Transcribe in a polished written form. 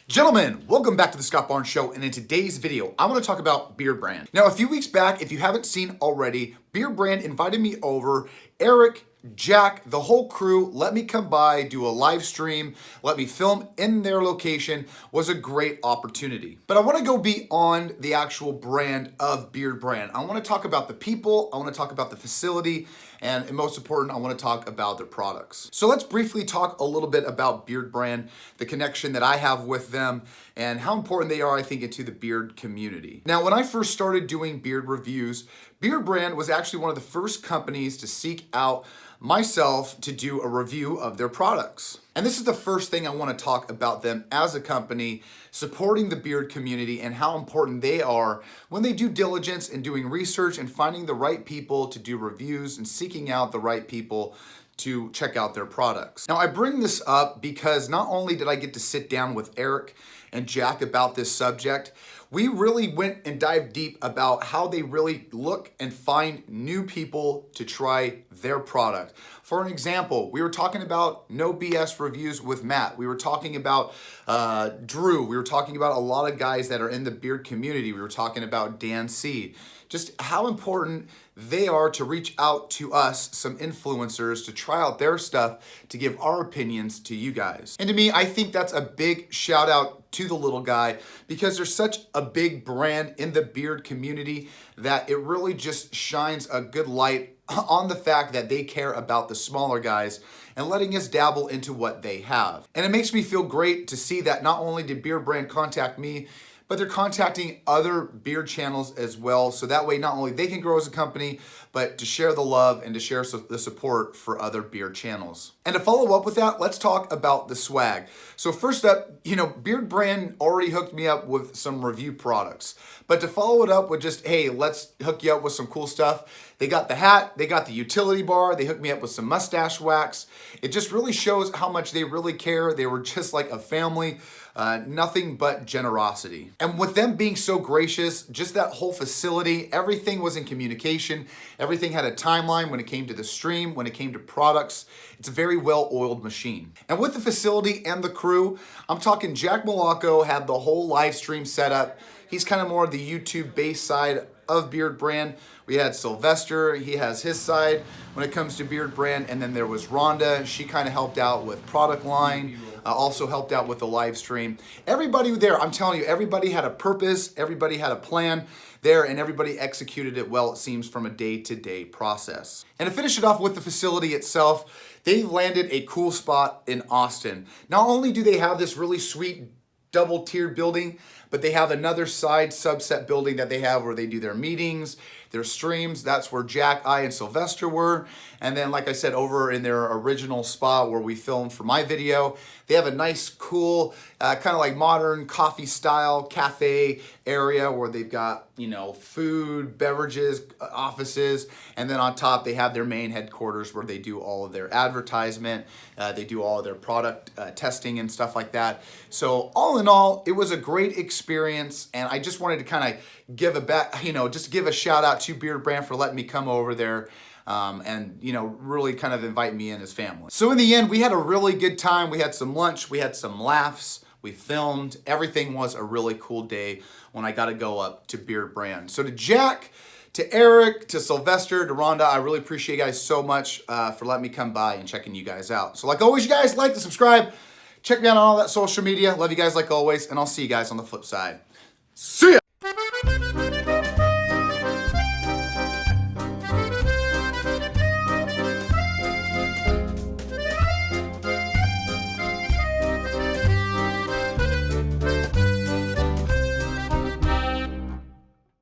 Gentlemen, welcome back to the Scott Barnes Show, and in today's video, I want to talk about Beardbrand. Now, a few weeks back, if you haven't seen already, Beardbrand invited me over. Eric, Jack, the whole crew let me come by, do a live stream, let me film in their location. Was a great opportunity. But I want to go beyond the actual brand of Beardbrand. I want to talk about the people, I want to talk about the facility, and most important, I want to talk about their products. So let's briefly talk a little bit about Beardbrand, the connection that I have with them, and how important they are, I think, into the beard community. Now, when I first started doing beard reviews, Beardbrand was actually one of the first companies to seek out myself to do a review of their products. And this is the first thing I want to talk about them as a company, supporting the beard community and how important they are when they do diligence in doing research and finding the right people to do reviews and seeking out the right people to check out their products. Now, I bring this up because not only did I get to sit down with Eric and Jack about this subject, we really went and dived deep about how they really look and find new people to try their product. For an example, we were talking about no BS reviews with Matt. We were talking about Drew. We were talking about a lot of guys that are in the beard community. We were talking about Dan Seed. Just how important they are to reach out to us, some influencers, to try out their stuff, to give our opinions to you guys. And to me, I think that's a big shout out to the little guy because there's such a big brand in the beard community that it really just shines a good light on the fact that they care about the smaller guys and letting us dabble into what they have. And it makes me feel great to see that not only did Beardbrand contact me, but they're contacting other beard channels as well. So that way, not only they can grow as a company, but to share the love and to share the support for other beard channels. And to follow up with that, let's talk about the swag. So first up, Beardbrand already hooked me up with some review products. But to follow it up with just, hey, let's hook you up with some cool stuff. They got the hat, they got the utility bar, they hooked me up with some mustache wax. It just really shows how much they really care. They were just like a family. Nothing but generosity. And with them being so gracious, just that whole facility, everything was in communication. Everything had a timeline when it came to the stream, when it came to products. It's a very well-oiled machine. And with the facility and the crew, I'm talking Jack Malacco had the whole live stream set up. He's kind of more the YouTube-based side of Beardbrand. We had Sylvester, he has his side when it comes to Beardbrand, and then there was Rhonda. She kind of helped out with product line, also helped out with the live stream. Everybody there, I'm telling you, everybody had a purpose, everybody had a plan there, and everybody executed it well, it seems, from a day-to-day process. And to finish it off with the facility itself, they landed a cool spot in Austin. Not only do they have this really sweet double-tiered building, but they have another side subset building that they have where they do their meetings, their streams. That's where Jack, I, and Sylvester were. And then, like I said, over in their original spot where we filmed for my video, they have a nice, cool, kind of like modern coffee style cafe area where they've got, food, beverages, offices. And then on top, they have their main headquarters where they do all of their advertisement. They do all of their product testing and stuff like that. So all in all, it was a great experience. And I just wanted to kind of give just give a shout out to Beardbrand for letting me come over there. And really kind of invite me in as family. So in the end, we had a really good time. We had some lunch, we had some laughs, we filmed. Everything was a really cool day when I got to go up to Beardbrand. So to Jack, to Eric, to Sylvester, to Rhonda, I really appreciate you guys so much for letting me come by and checking you guys out. So like always, you guys like to subscribe, check me out on all that social media. Love you guys like always, and I'll see you guys on the flip side. See ya!